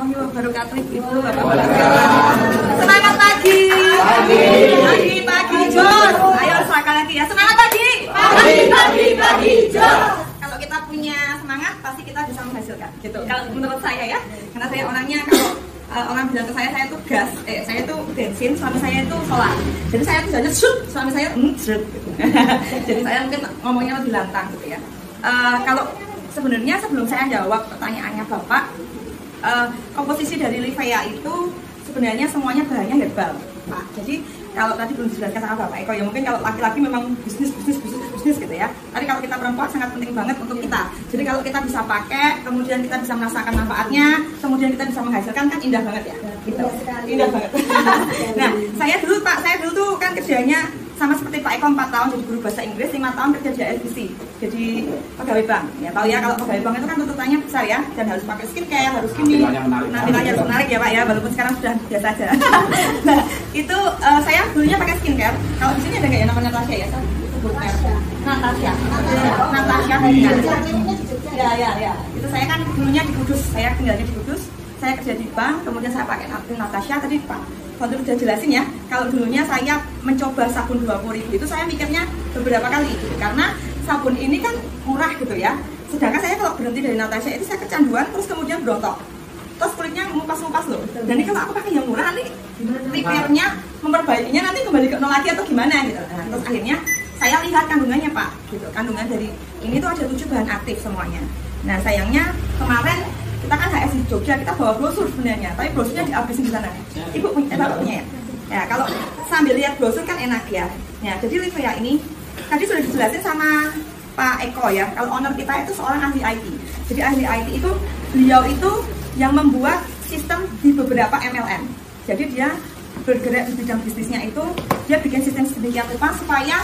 warahmatullahi wabarakatuh. Ibu, semangat pagi. Pagi, Jos. Ayo silakan lagi ya. Semangat pagi. Pagi, Jos. Kalau kita punya semangat, pasti kita bisa menghasilkan. Gitu. Kalau menurut saya ya, karena saya orangnya kalau orang bilang ke saya tuh gas, saya tuh bensin, suami saya itu solar. Jadi saya tuh hanya shoot, suami saya shoot. Gitu. Jadi saya mungkin ngomongnya lebih lantang gitu ya. Kalau sebenarnya sebelum saya jawab pertanyaannya Bapak, komposisi dari Livea itu sebenarnya semuanya bahannya herbal, Pak. Jadi kalau tadi belum dijelaskan sama Bapak Eko, ya mungkin kalau laki-laki memang bisnis gitu ya. Tapi kalau kita perempuan sangat penting banget untuk kita. Jadi kalau kita bisa pakai, kemudian kita bisa merasakan manfaatnya, kemudian kita bisa menghasilkan, kan indah banget ya. Gitu. Indah banget. Nah, saya dulu tuh kan kerjanya sama seperti Pak Eko 4 tahun jadi guru bahasa Inggris, 5 tahun kerja di SBC, jadi pegawai bank. Ya tahu ya kalau pegawai bank itu kan tuntutannya besar ya, dan harus pakai skincare, harus gini, penampilannya harus menarik ya Pak ya, walaupun sekarang sudah biasa aja. Nah itu saya dulunya pakai skincare. Kalau di sini ada nggak ya namanya Natasha ya? Natasha. Ya. Itu saya kan dulunya di Kudus, saya tinggalnya di Kudus. Saya kerja di bank, kemudian saya pakai Natasha. Tadi Pak Fadil udah jelasin ya, kalau dulunya saya mencoba sabun 20.000 itu saya mikirnya beberapa kali gitu, karena sabun ini kan murah gitu ya. Sedangkan saya kalau berhenti dari Natasha itu saya kecanduan, terus kemudian berontok, terus kulitnya ngupas-ngupas loh. Dan ini kalau aku pakai yang murah nih, repairnya, memperbaikinya nanti kembali ke nol lagi atau gimana gitu. Nah, terus akhirnya saya lihat kandungannya Pak, gitu. Kandungan dari ini tuh ada 7 bahan aktif semuanya. Nah sayangnya kemarin kita kan HS di Jogja, kita bawa brosur sebenarnya, tapi brosurnya dihabisin di sana. Ibu punya ya? Ya, kalau sambil lihat brosur kan enak ya. Ya, jadi Livea ini tadi sudah dijelasin sama Pak Eko ya. Kalau owner kita itu seorang ahli IT. Jadi ahli IT itu beliau itu yang membuat sistem di beberapa MLM. Jadi dia bergerak di bidang bisnisnya itu, dia bikin sistem sedemikian rupa supaya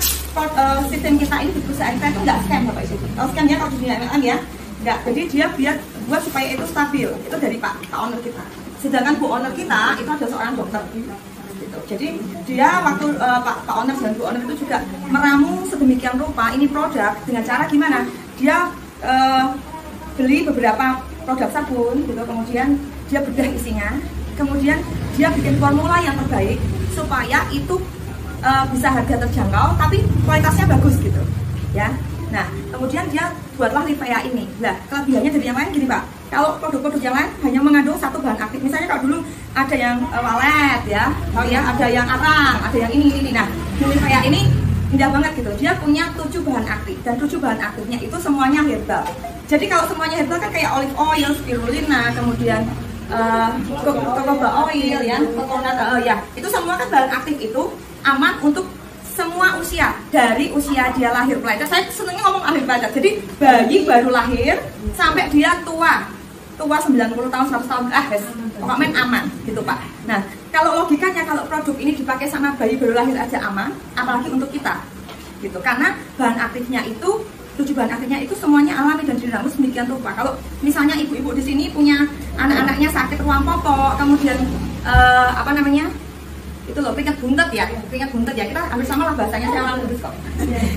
sistem kita ini di perusahaan kita itu nggak scam Bapak Ibu. Kalau scam ya kalau di dunia MLM ya. Enggak, jadi dia buat supaya itu stabil. Itu dari Pak owner kita. Sedangkan Bu owner kita itu ada seorang dokter. Gitu. Jadi dia waktu Pak owner dan Bu owner itu juga meramu sedemikian rupa ini produk dengan cara gimana? Dia beli beberapa produk sabun, gitu. Kemudian dia bedah isinya, kemudian dia bikin formula yang terbaik supaya itu bisa harga terjangkau, tapi kualitasnya bagus gitu, ya. Nah, kemudian dia buatlah Livea ini. Nah, kelebihannya dari yang lain gini Pak. Kalau produk-produk yang lain hanya mengandung satu bahan aktif. Misalnya kalau dulu ada yang walet ya, tahu ya, ada yang arang, ada yang ini. Nah, Livea ini indah banget gitu. Dia punya 7 bahan aktif dan 7 bahan aktifnya itu semuanya herbal. Jadi kalau semuanya herbal kan kayak olive oil, spirulina, kemudian jojoba oil ya, coconut ya. Itu semua kan bahan aktif itu aman untuk semua usia, dari usia dia lahir pelajar. Saya senangnya ngomong lahir pelajar. Jadi bayi baru lahir sampai dia tua 90 tahun, 100 tahun pokoknya aman gitu Pak. Nah, kalau logikanya kalau produk ini dipakai sama bayi baru lahir aja aman, apalagi untuk kita gitu. Karena bahan aktifnya itu 7 bahan aktifnya itu semuanya alami dan diramu sedemikian rupa. Kalau misalnya ibu-ibu di sini punya anak-anaknya sakit ruang popok, kemudian itu loh, pingkat buntet ya, kita hampir sama lah bahasanya, saya orang kudus kok.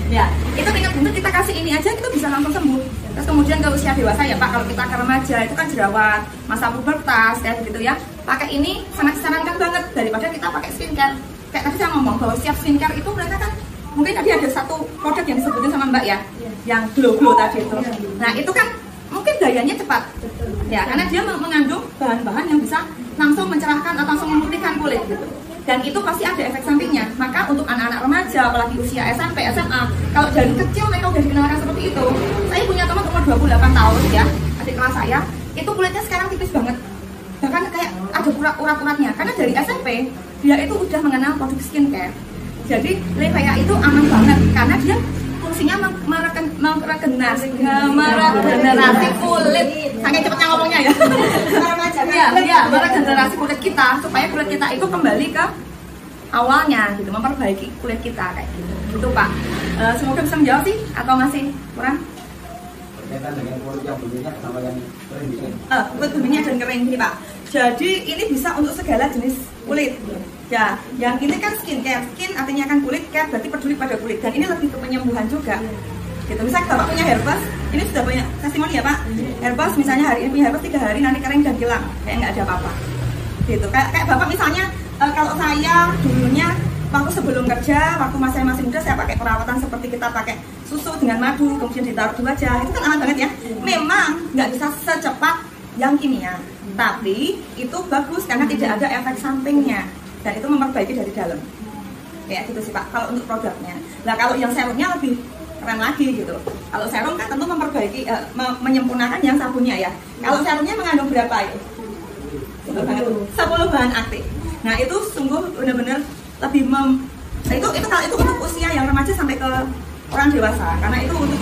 Ya, itu pingkat buntet kita kasih ini aja itu bisa langsung sembuh. Terus kemudian ke usia dewasa ya Pak, kalau kita ke remaja itu kan jerawat, masa pubertas kayak gitu ya, pakai ini sangat disarankan banget daripada kita pakai skincare. Kayak tadi saya ngomong bahwa siap skincare itu mereka kan mungkin tadi ada satu produk yang disebutin sama Mbak ya, yang glow tadi itu. Nah itu kan mungkin dayanya cepat, ya karena dia mengandung bahan-bahan yang bisa langsung mencerahkan atau langsung memutihkan kulit gitu. Dan itu pasti ada efek sampingnya. Maka untuk anak-anak remaja, apalagi usia SMP, SMA, kalau dari kecil mereka udah dikenalkan seperti itu. Saya punya teman umur 28 tahun ya, adik kelas saya, itu kulitnya sekarang tipis banget. Bahkan kayak ada urat-uratnya. Karena dari SMP, dia itu udah mengenal produk skincare. Jadi Livea itu aman banget, karena dia fungsinya meregenerasi kulit. Saking cepatnya ngomongnya ya. Meregenerasi kulit kita supaya kulit kita itu kembali ke awalnya gitu, memperbaiki kulit kita kayak gitu. Gitu Pak. Semoga bisa menjawab sih atau masih kurang? Berkaitan dengan kulit yang bulunya sama yang kering gitu. Kulit bulunya dan kering nih Pak. Jadi ini bisa untuk segala jenis kulit. Ya, yang ini kan skincare. Skin artinya kan kulit, care berarti peduli pada kulit. Dan ini lebih ke penyembuhan juga. Gitu. Misalnya Bapak punya herpes, Ini sudah banyak testimoni ya Pak. Herbos misalnya hari ini punya herbos 3 hari nanti kering dan hilang, kayak nggak ada apa-apa. Gitu. Kayak Bapak misalnya kalau saya dulunya waktu sebelum kerja, waktu masih muda saya pakai perawatan seperti kita pakai susu dengan madu kemudian ditaruh di wajah, itu kan aman banget ya. Memang nggak bisa secepat yang kimia, tapi itu bagus karena tidak ada efek sampingnya dan itu memperbaiki dari dalam. Kayak gitu sih Pak, kalau untuk produknya. Nah kalau yang serumnya lebih keren lagi gitu. Kalau serum kan tentu memperbaiki, menyempurnakan yang sabunnya ya. Kalau serumnya mengandung berapa itu? 10 bahan aktif. Nah itu sungguh benar-benar lebih itu untuk usia yang remaja sampai ke orang dewasa, karena itu untuk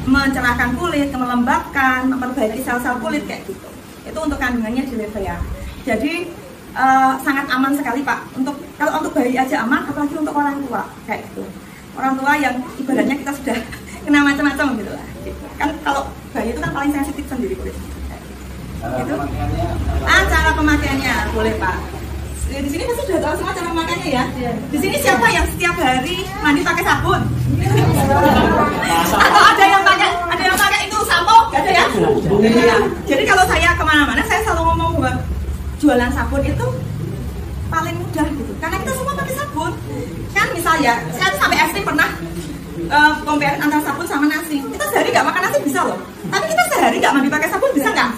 mencerahkan kulit, melembabkan, memperbaiki sel-sel kulit kayak gitu. Itu untuk kandungannya di Levea. Jadi sangat aman sekali Pak. Kalau untuk bayi aja aman, apalagi untuk orang tua kayak gitu. Orang tua yang ibaratnya kita sudah kena macam-macam gitu lah. Kan kalau bayi itu kan paling sensitif sendiri kulit. Gitu. Cara pemakaiannya boleh Pak. Di sini pasti sudah tahu semua cara pemakaiannya ya. Di sini siapa yang setiap hari mandi pakai sabun? Atau ada yang pakai itu sampo? Gak ada ya? Jadi kalau saya kemana-mana saya selalu ngomong bahwa jualan sabun itu paling mudah gitu. Karena kita semua pakai sabun. Kan misalnya saya tuh sampai SD pernah compare antara sabun sama nasi. Kita sehari nggak makan nasi bisa loh. Tapi kita sehari nggak mandi pakai sabun bisa nggak?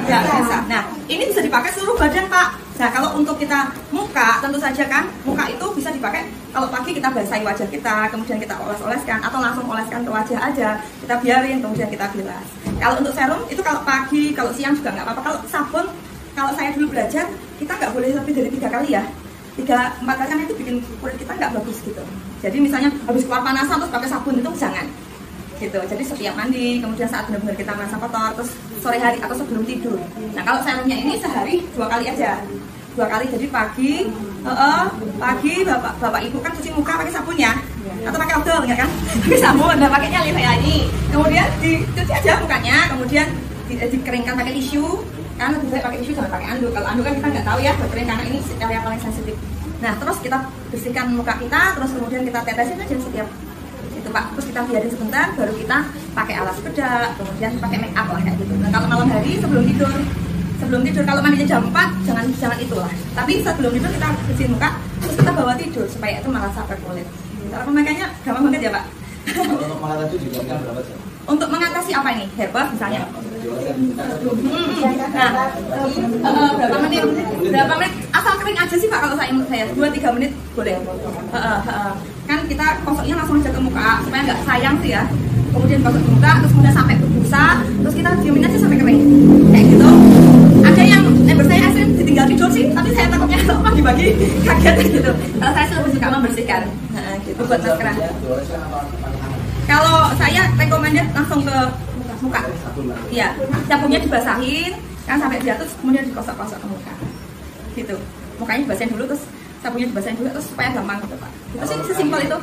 Nggak bisa. Nah ini bisa dipakai seluruh badan Pak. Nah kalau untuk kita muka tentu saja kan muka itu bisa dipakai kalau pagi kita basahi wajah kita, kemudian kita oles-oleskan atau langsung oleskan ke wajah aja, kita biarin kemudian kita bilas. Kalau untuk serum itu kalau pagi, kalau siang juga nggak apa-apa. Kalau sabun, kalau saya dulu belajar kita nggak boleh lebih dari 3 kali ya. 3-4 kali kan itu bikin kulit kita nggak bagus gitu. Jadi misalnya habis keluar panasan terus pakai sabun itu jangan gitu. Jadi setiap mandi, kemudian saat benar-benar kita merasa kotor, terus sore hari atau sebelum tidur. Nah kalau serumnya ini sehari 2 kali aja, 2 kali. Jadi pagi bapak ibu kan cuci muka pakai sabun ya, atau pakai odol nggak kan? Pakai sabun, nah pakainya Levea ini. Kemudian dicuci aja mukanya, kemudian dikeringkan pakai tisu. Kan lebih baik pakai tisu jangan pakai anduk. Kalau anduk kan kita nggak tahu ya berkering karena ini area paling sensitif. Nah terus kita bersihkan muka kita, terus kemudian kita tetesin aja setiap itu Pak. Terus kita biarin sebentar, baru kita pakai alas bedak, kemudian pakai make up lah kayak gitu. Nah kalau malam hari sebelum tidur kalau mandinya jam 4 jangan itulah. Tapi sebelum tidur kita bersihin muka, terus kita bawa tidur supaya itu malah sampai kulit. Cara pemakaiannya gampang banget ya Pak. Untuk mengatasi juga kan berapa jam? Untuk mengatasi apa ini? Herbal misalnya. Nah, berapa menit? Asal kering aja sih Pak kalau saya 2-3 menit boleh. Kan kita gosoknya langsung aja ke muka supaya nggak sayang sih ya. Kemudian gosok ke muka, terus kemudian sampai berbusa, terus kita diemin aja sampai kering. Kayak gitu. Ada yang saya asli ditinggal tidur sih, tapi saya takutnya kalau pagi-pagi kaget gitu. Kalau saya sih lebih suka membersihkan. Gitu buat maskeran. Kalau saya recommended langsung ke muka. Iya, sabunnya dibasahin, kan sampai jatuh, kemudian dikosok-kosok ke muka. Gitu. Mukanya dibasahin dulu, terus sabunnya dibasahin dulu, terus supaya gampang gitu Pak. Itu sih sesimpel itu.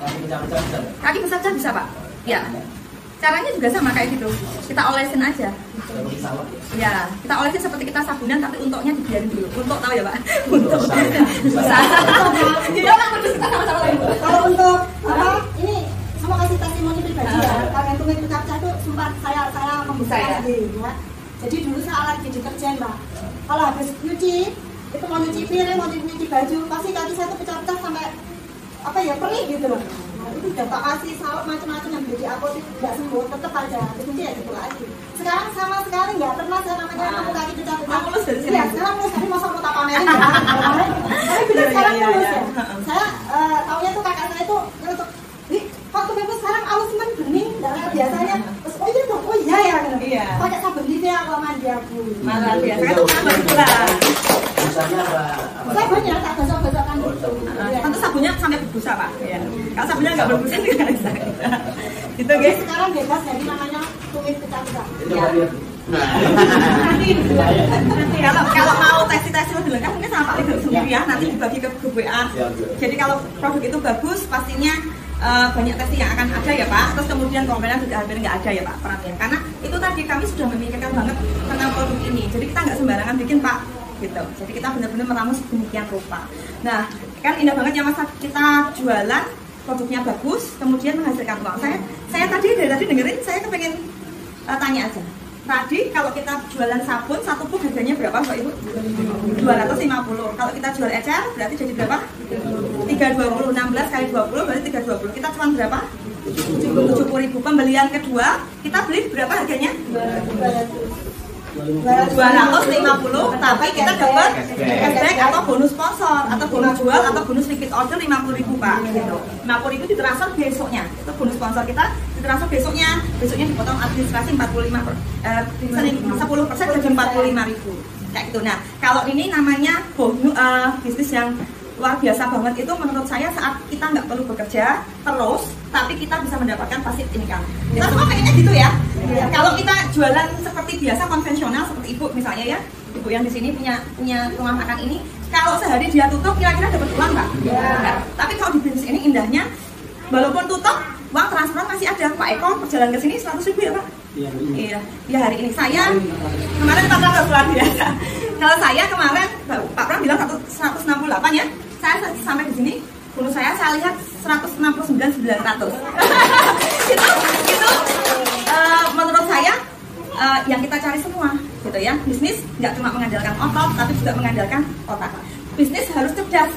Kaki besar bisa Pak. Iya. Caranya juga sama kayak gitu. Kita olesin aja. Ya, kita olesin seperti kita sabunan, tapi untoknya dibiarin dulu. Untok tahu ya Pak? Untok. Bisa. Iya kan, kita sama-sama lagi. Kalau untuk apa? Ini mau kasih testimoni pribadi ya. Karena itu makeup saya itu sempat saya membuka sendiri ya. Jadi dulu saya alergi deterjen Mbak. Kalau habis nyuci, itu mau nyuci piring, mau nyuci baju, pasti kaki saya tuh pecah-pecah sampai apa ya perih gitu loh. Nah, itu udah tak kasih salep macam-macam yang beli aku itu nggak sembuh, tetap aja. Itu ya gitu lagi. Sekarang sama sekali nggak pernah saya namanya aku kaki pecah-pecah. Mulus dari sini. Iya, sekarang mulus. Tapi masa mau tak pamerin ya. Tapi benar sekarang mulus ya. Saya taunya tuh kakak saya tuh untuk kok tuh sekarang alus men bening, nggak biasanya. Terus oh itu dong, oh iya ya. Iya. Pakai sabun dia aku mandi aku. Malah biasa kan sama pula. Misalnya apa? Saya banyak tak gosok-gosokkan gitu. Tentu sabunnya sampai berbusa Pak. Iya. Kalau sabunnya nggak berbusa juga bisa. Gitu guys. Sekarang bebas jadi namanya tumis pecah-pecah. Nanti kalau mau tes lebih lengkap mungkin sama Pak Lido sendiri ya. Nanti dibagi ke grup WA. Jadi kalau produk itu bagus pastinya banyak testing yang akan ada ya Pak. Terus kemudian komponen sudah hampir nggak ada ya Pak perhatian. Karena itu tadi kami sudah memikirkan banget tentang produk ini. Jadi kita nggak sembarangan bikin Pak. Gitu. Jadi kita benar-benar meramu sedemikian rupa. Nah, kan indah banget ya Mas kita jualan produknya bagus, kemudian menghasilkan uang. Saya tadi dari tadi dengerin, saya kepengen tanya aja. Tadi kalau kita jualan sabun, satu puk harganya berapa Mbak Ibu? 250. Kalau kita jual ecer berarti jadi berapa? 320. 16 kali 20 berarti 320. Kita cuma berapa? 70.000. Pembelian kedua kita beli berapa harganya? 250, tapi kita dapat cashback atau bonus sponsor atau bonus jual atau bonus repeat order 50.000 Pak. Gitu. 50.000 ditransfer besoknya. Itu bonus sponsor kita ditransfer besoknya. Besoknya dipotong administrasi 10% jadi 45.000. Kayak gitu. Nah, kalau ini namanya bonus bisnis yang luar biasa banget itu menurut saya saat kita nggak perlu bekerja terus, tapi kita bisa mendapatkan passive income. Kita semua pengennya gitu ya. Kalau kita jualan seperti biasa konvensional seperti ibu misalnya ya, ibu yang di sini punya rumah makan ini, kalau sehari dia tutup kira-kira dapat uang nggak? Ya. Tapi kalau di bisnis ini indahnya, walaupun tutup uang transferan masih ada. Pak Eko perjalanan ke sini 100.000 ya Pak? Iya. Ya hari ini saya kemarin Pak Pram luar biasa. Kalau saya kemarin Pak Pram bilang 168 ya. Saya sampai di sini, bonus saya lihat 169.900. itu menurut saya yang kita cari semua, gitu ya. Bisnis nggak cuma mengandalkan otot, tapi juga mengandalkan otak. Bisnis harus cerdas,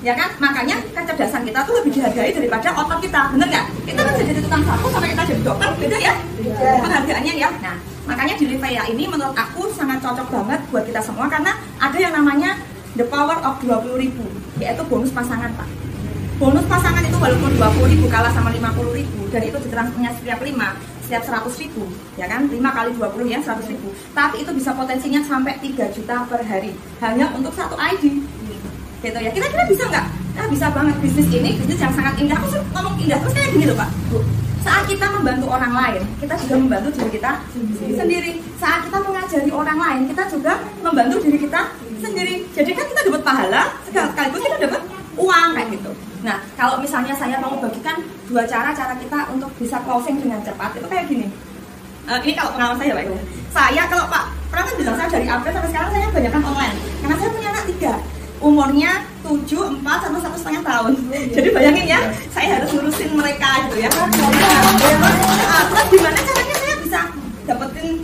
ya kan? Makanya kecerdasan kita tuh lebih dihargai daripada otot kita, bener nggak? Kita kan jadi tukang sapu sampai kita jadi dokter, beda ya? Penghargaannya ya. Nah, makanya di Livea ini menurut aku sangat cocok banget buat kita semua karena ada yang namanya the power of 20.000, yaitu bonus pasangan Pak. Bonus pasangan itu walaupun 20.000 kalah sama 50.000 dan itu ditransfernya setiap 100.000 ya kan, 5 kali 20 ya 100.000, tapi itu bisa potensinya sampai 3 juta per hari hanya untuk satu ID gitu ya. Kira-kira bisa nggak? Nah bisa banget. Bisnis ini bisnis yang sangat indah. Aku ngomong indah terus kayak gini loh Pak Bu. Saat kita membantu orang lain, kita juga membantu diri kita sendiri. Saat kita mengajari orang lain, kita juga membantu diri kita sendiri. Jadi kan kita dapat pahala, sekaligus kita dapat uang kayak gitu. Nah, kalau misalnya saya mau bagikan dua cara kita untuk bisa closing dengan cepat, itu kayak gini. Ini kalau pengalaman saya Pak Ibu. Saya kalau Pak Pram kan bilang saya dari April sampai sekarang saya banyakkan online. Karena saya punya anak 3. Umurnya 7, 4, sama 1,5 tahun. Jadi bayangin ya, saya harus ngurusin mereka gitu ya. Terus gimana caranya saya bisa dapetin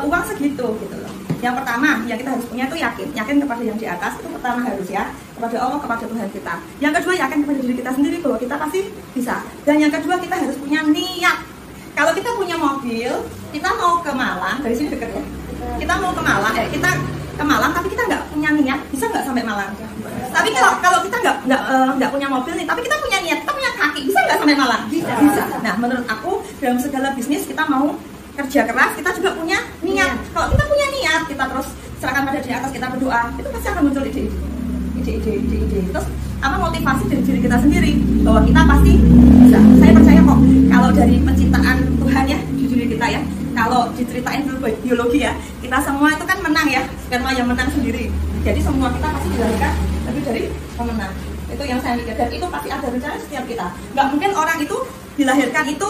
uang segitu gitu loh. Yang pertama, yang kita harus punya itu yakin kepada yang di atas, itu pertama harus ya, kepada Allah, kepada Tuhan kita. Yang kedua, yakin kepada diri kita sendiri bahwa kita pasti bisa. Dan yang kedua, kita harus punya niat. Kalau kita punya mobil, kita mau ke Malang, dari sini deket ya. Kita mau ke Malang, kita ke Malang tapi kita nggak punya niat, bisa nggak sampai Malang? Tapi kalau kita nggak punya mobil nih, tapi kita punya niat, kita punya kaki, bisa nggak sampai Malang? Bisa. Nah, menurut aku dalam segala bisnis kita mau kerja keras, kita juga punya niat. Kalau kita punya niat, kita terus serahkan pada di atas, kita berdoa, itu pasti akan muncul ide. Terus apa motivasi dari diri kita sendiri bahwa kita pasti bisa. Saya percaya kok kalau dari penciptaan Tuhan ya di diri kita ya. Kalau diceritain dulu biologi ya, kita semua itu kan menang ya, sperma yang menang sendiri. Jadi semua kita pasti dilahirkan lebih dari pemenang. Itu yang saya mikir, dan itu pasti ada rencana setiap kita. Nggak mungkin orang itu dilahirkan itu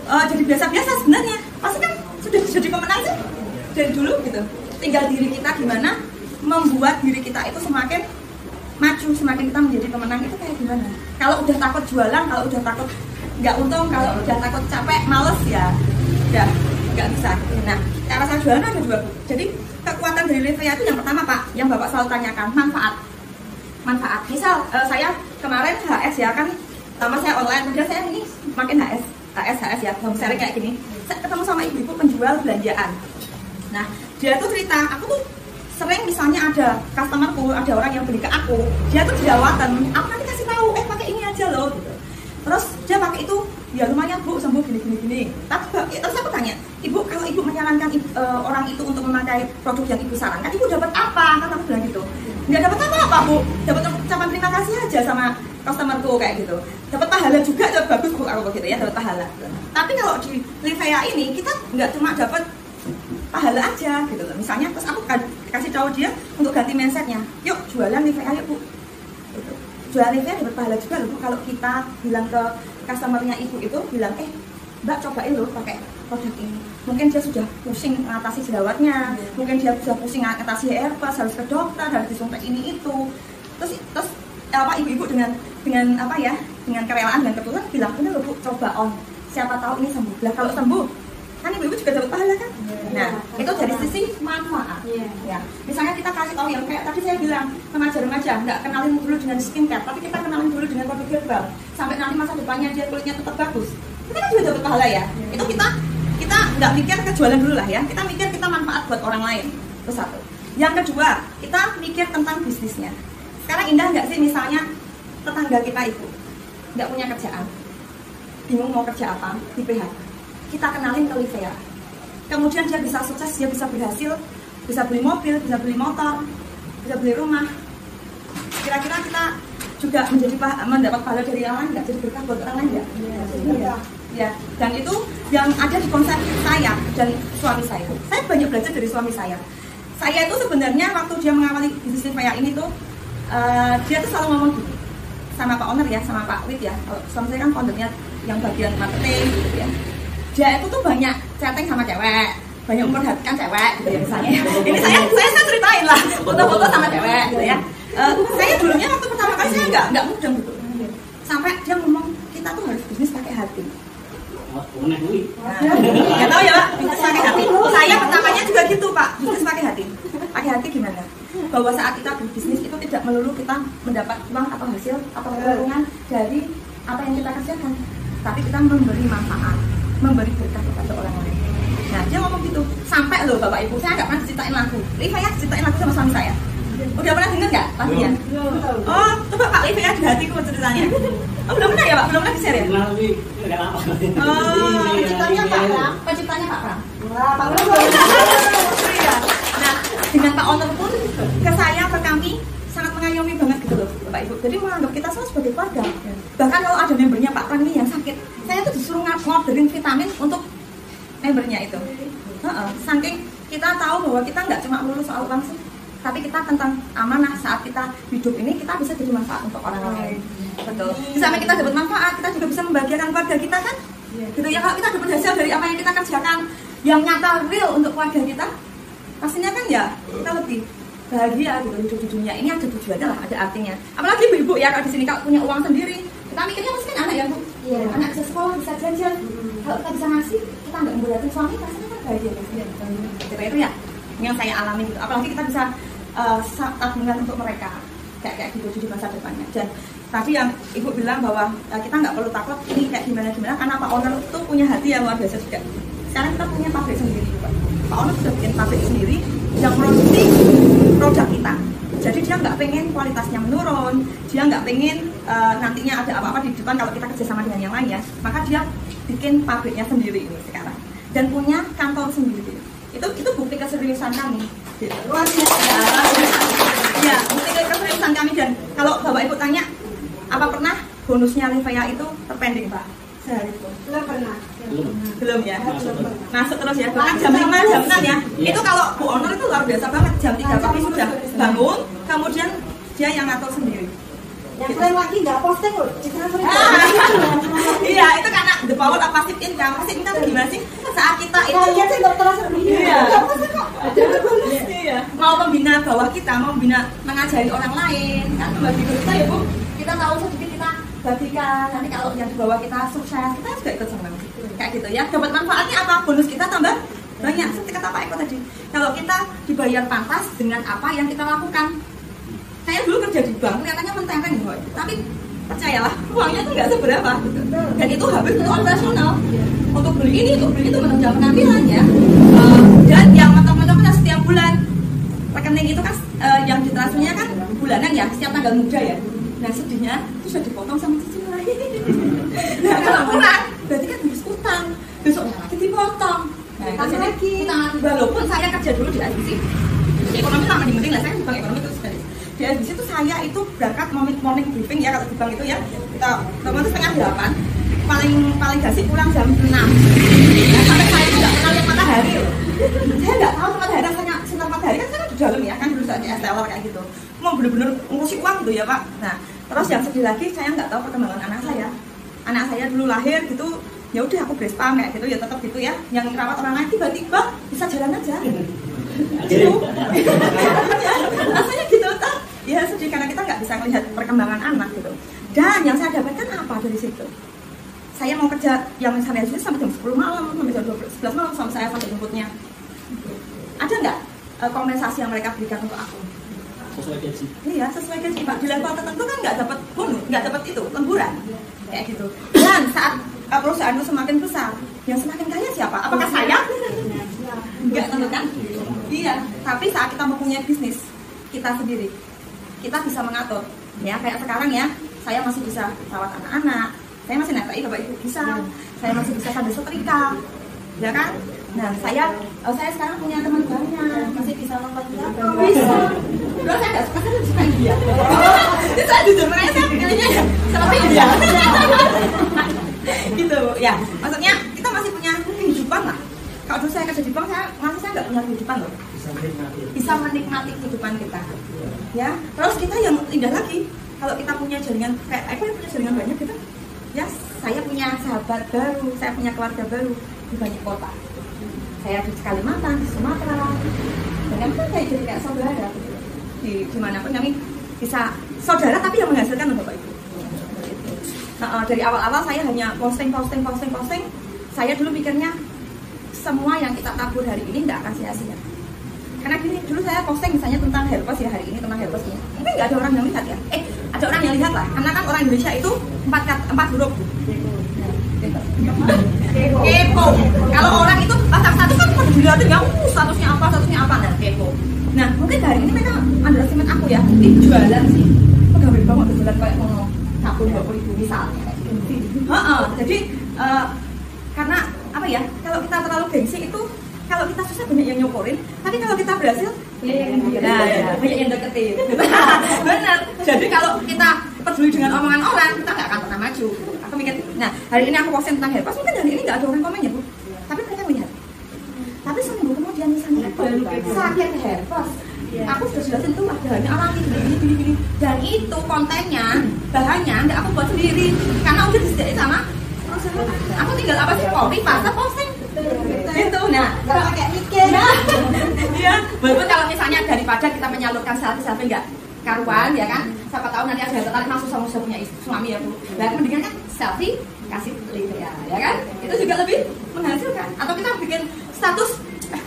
jadi biasa-biasa sebenarnya. Pasti kan sudah jadi pemenang sih dari dulu gitu. Tinggal diri kita gimana membuat diri kita itu semakin maju, semakin kita menjadi pemenang itu kayak gimana. Kalau udah takut jualan, kalau udah takut nggak untung, kalau udah takut capek, males ya udah nggak bisa. Nah, cara saya jualan ada dua. Jadi kekuatan dari Livea itu yang pertama Pak, yang Bapak selalu tanyakan, manfaat. Misal saya kemarin HS ya kan, sama saya online, kemudian saya ini makin HS ya, home sharing kayak gini. Saya ketemu sama ibu-ibu penjual belanjaan. Nah, dia tuh cerita, aku tuh sering misalnya ada customerku, ada orang yang beli ke aku, dia tuh jerawatan, aku nanti kasih tahu, pakai ini aja loh gitu. Terus dia pakai itu, ya lumayan Bu, sembuh gini. Terus aku tanya, Ibu, kalau Ibu menyarankan orang itu untuk memakai produk yang Ibu sarankan, Ibu dapat apa? Kan aku bilang gitu. Nggak dapat apa-apa Bu, dapat ucapan terima kasih aja sama customerku kayak gitu. Dapat pahala juga, bagus Bu, aku begitu ya, dapat pahala. Tapi kalau di Livea ini, kita nggak cuma dapat pahala aja gitu loh. Misalnya terus aku kasih tahu dia untuk ganti mindsetnya, yuk jualan Livea yuk Bu gitu. Jualan Livea dapat pahala juga loh Bu. Kalau kita bilang ke customernya ibu itu bilang, Mbak cobain loh pakai produk ini. Mungkin dia sudah pusing mengatasi jerawatnya, mungkin dia sudah pusing mengatasi herpes, harus ke dokter, harus disuntik ini itu. Terus ibu-ibu dengan apa ya, dengan kerelaan dan ketulusan bilang, ini loh Bu, coba on, siapa tahu ini sembuh. Lah kalau sembuh kan ibu-ibu juga dapat pahala kan. Nah itu dari sisi manfaat. Ya misalnya kita kasih tahu yang kayak tadi saya bilang remaja-remaja nggak kenalin dulu dengan skincare, tapi kita kenalin dulu dengan produk herbal sampai nanti masa depannya dia kulitnya tetap bagus, kita kan juga dapat pahala ya. Itu kita nggak mikir kejualan dulu lah ya, kita mikir kita manfaat buat orang lain. Itu satu. Yang kedua, kita mikir tentang bisnisnya. Sekarang indah nggak sih misalnya tetangga kita itu nggak punya kerjaan, bingung mau kerja apa, di PHK, kita kenalin ke Livea, kemudian dia bisa sukses, dia bisa berhasil, bisa beli mobil, bisa beli motor, bisa beli rumah. Kira-kira kita juga mendapat pahala dari orang lain nggak, jadi berkah buat orang lain nggak? Ya, dan itu yang ada di konsep saya dan suami saya. Saya banyak belajar dari suami saya. Saya itu sebenarnya waktu dia mengawali bisnis Livea ini tuh, dia tuh selalu ngomong gini sama Pak Owner ya, sama Pak Wid ya. Kalau suami saya kan foundernya yang bagian marketing gitu ya. Dia itu tuh banyak chatting sama cewek, banyak memperhatikan cewek gitu ya misalnya. Ini saya ceritain lah, foto-foto sama cewek gitu ya. Saya dulunya waktu pertama kali saya nggak mudeng gitu. Sampai dia ngomong kita tuh harus bisnis pakai hati. Nggak tahu ya Pak, bisnis pakai hati. Saya pertamanya juga gitu Pak, bisnis pakai hati. Pakai hati gimana? Bahwa saat kita berbisnis itu tidak melulu kita mendapat uang atau hasil atau keuntungan dari apa yang kita kerjakan, tapi kita memberi manfaat, memberi berkah kepada orang lain. Nah dia ngomong gitu, sampai loh Bapak Ibu, saya nggak pernah diceritain lagu. Livea diceritain lagu sama suami saya. Udah pernah dengar nggak pastinya? Oh coba Pak Livea di hatiku ceritanya. Oh belum pernah ya Pak, belum pernah di share ya? Oh penciptanya Pak Pram, penciptanya Pak Pram. Pak Pram. Nah dengan Pak Owner pun ke saya, ke kami sangat mengayomi banget gitu loh Bapak Ibu. Jadi menganggap kita semua sebagai keluarga. Bahkan kalau ada membernya Pak Pram ini yang sakit, saya tuh disuruh ngorderin vitamin untuk membernya itu. Saking kita tahu bahwa kita nggak cuma melulu soal uang sih, tapi kita tentang amanah saat kita hidup ini, kita bisa jadi manfaat untuk orang lain. Betul. Sampai kita dapat manfaat, kita juga bisa membahagiakan keluarga kita kan. Gitu ya, kalau kita dapat hasil dari apa yang kita kerjakan yang nyata real untuk keluarga kita, pastinya kan ya kita lebih bahagia gitu hidup di dunia ini. Ada tujuannya lah, ada artinya. Apalagi ibu-ibu ya, kalau di sini kalau punya uang sendiri, kita mikirnya pasti kan anak ya Bu. Anak bisa sekolah, bisa jajan. Kalau kita bisa ngasih, kita nggak memberatin suami, pastinya kan bahagia kan. Seperti itu ya yang saya alami gitu. Apalagi kita bisa tabungan untuk mereka kayak gitu di masa depannya. Dan tadi yang Ibu bilang bahwa kita nggak perlu takut ini kayak gimana karena Pak Owner itu punya hati yang luar biasa juga. Sekarang kita punya pabrik sendiri Pak Owner sudah bikin pabrik sendiri yang produksi produk kita. Jadi dia nggak pengen kualitasnya menurun, dia nggak pengen nantinya ada apa-apa di depan kalau kita kerjasama dengan yang lain ya. Maka dia bikin pabriknya sendiri ini sekarang dan punya kantor sendiri. Itu bukti keseriusan kami. Luar biasa. Ya, bukti keseriusan kami. Dan kalau Bapak Ibu tanya, apa pernah bonusnya Livea itu terpending Pak? Sehari itu? Belum pernah. Belum ya? Masuk terus ya? Bahkan jam 5, jam 6 ya? Itu kalau Bu Owner itu luar biasa banget. Jam 3 pagi sudah bangun, kemudian dia yang ngatur sendiri. Yang lain lagi nggak posting loh, iya, itu karena the power of passive income. Passive income gimana sih? Saat kita itu mau membina bawah kita, mau membina mengajari orang lain, kan membagi kita ya Bu. Kita tahu sedikit kita bagikan. Nanti kalau yang di bawah kita sukses, kita juga ikut senang. Kayak gitu ya. Dapat manfaatnya apa? Bonus kita tambah banyak. Seperti kata Pak Eko tadi. Kalau kita dibayar pantas dengan apa yang kita lakukan. Saya dulu kerja di bank, kelihatannya menteng-menteng gitu, tapi percayalah uangnya tuh nggak seberapa gitu. Dan itu habis untuk operasional, untuk beli ini, untuk beli itu, menunjang penampilan ya. Dan yang mentok-mentoknya setiap bulan rekening itu kan yang ditransfernya kan bulanan ya, setiap tanggal muda ya. Nah sedihnya itu sudah dipotong sama cicil lain. Nah kalau kurang berarti kan harus utang, besoknya lagi dipotong. Nah jadi utang, walaupun saya kerja dulu di IBC, di ekonomi sama di mending lah, saya di bank ekonomi terus dari di IBC itu saya itu berangkat morning briefing ya, kalau di bank itu ya kita bangun itu 7:30, paling gasik pulang jam 6. Nah, sampai saya itu nggak kenal yang matahari loh. Saya nggak tahu matahari, rasanya sinar matahari kan di dalam ya kan, dulu saya STL kayak gitu, mau bener-bener ngurusi uang gitu ya Pak. Nah terus yang sedih lagi, saya nggak tahu perkembangan anak saya. Anak saya dulu lahir gitu, ya udah aku breastpump kayak gitu ya, tetap gitu ya, yang merawat orang lain, tiba-tiba bisa jalan aja. Gitu. Rasanya gitu kan, ya sedih karena kita nggak bisa melihat perkembangan anak gitu. Dan yang saya dapatkan apa dari situ? saya mau kerja yang sampai jam 10 malam, sampai jam 11 malam, sampai saya sampai jemputnya. Ada nggak kompensasi yang mereka berikan untuk aku? Sesuai gaji. Iya, sesuai gaji Pak. Di level tertentu kan nggak dapat bonus, nggak dapat itu lemburan kayak gitu. Dan saat perusahaan itu semakin besar, yang semakin kaya siapa? Apakah saya? Enggak, tentu kan? Iya. Tapi saat kita mempunyai bisnis kita sendiri, kita bisa mengatur. Ya, kayak sekarang ya, saya masih bisa rawat anak-anak, saya masih nafkahi bapak ibu bisa, saya masih bisa sambil setrika, ya kan? Nah, saya sekarang punya teman banyak, masih bisa nonton drakor. Bisa. Dulu saya nggak suka, saya lebih suka India. Itu saya jujur, makanya saya pilihnya ya seperti India. Gitu, ya. Maksudnya kita masih punya kehidupan lah. Kalau dulu saya kerja di bank, saya nggak punya kehidupan loh. Bisa menikmati kehidupan kita. Ya. Terus kita yang indah lagi, kalau kita punya jaringan, kayak aku yang punya jaringan banyak gitu. Ya, saya punya sahabat baru, saya punya keluarga baru di banyak kota. Saya di Kalimantan, di Sumatera, dan kami kan kayak jadi kayak saudara di dimanapun kami bisa saudara tapi yang menghasilkan untuk Bapak Ibu. Nah, dari awal-awal saya hanya posting. Saya dulu pikirnya semua yang kita tabur hari ini nggak akan sia-sia. Karena gini, dulu saya posting misalnya tentang herpes ya, hari ini tentang herpesnya. Mungkin nggak ada orang yang lihat ya. Ada orang yang lihat lah, karena kan orang Indonesia itu 4 huruf. Kepo. Kalau orang itu pasang satu kan pada dilihatin ya, statusnya apa, nah kepo. Nah, mungkin hari ini mereka underestimate aku ya, jualan sih. Pegawai banget jualan kayak mau sabun 20.000 misalnya. Jadi karena apa ya? Kalau kita terlalu gengsi itu, kalau kita susah banyak yang nyokorin, tapi kalau kita berhasil, banyak yang deketin. Benar. Jadi kalau kita peduli dengan omongan orang, kita nggak akan pernah maju. Aku mikir, nah hari ini aku posting tentang herpes, mungkin hari ini nggak ada orang komen ya Bu, tapi mereka melihat. Tapi seminggu kemudian misalnya sakit herpes, aku sudah jelasin tuh bahannya alami gini, dan itu kontennya, bahannya nggak aku buat sendiri, karena udah disediain sama aku tinggal apa sih copy paste posting. Itu, nah kalau kayak mikir, iya, walaupun kalau misalnya daripada kita menyalurkan selfie nggak karuan ya kan, siapa tahu nanti ada yang tertarik masuk sama punya suami ya Bu. Nah, mendingan kan selfie kasih link ya kan, itu juga lebih menghasilkan. Atau kita bikin status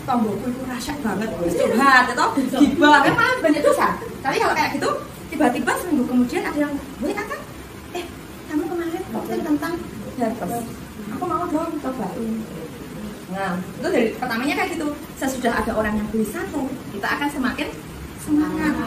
tombolku itu rasyat banget, curhat atau gibah kan malah banyak dosa. Tapi kalau kayak gitu tiba-tiba seminggu kemudian ada yang boleh kan, kamu kemarin posting tentang herpes, aku mau dong cobain. Nah, itu dari pertamanya kayak gitu. Sesudah ada orang yang beli satu, kita akan semakin semangat.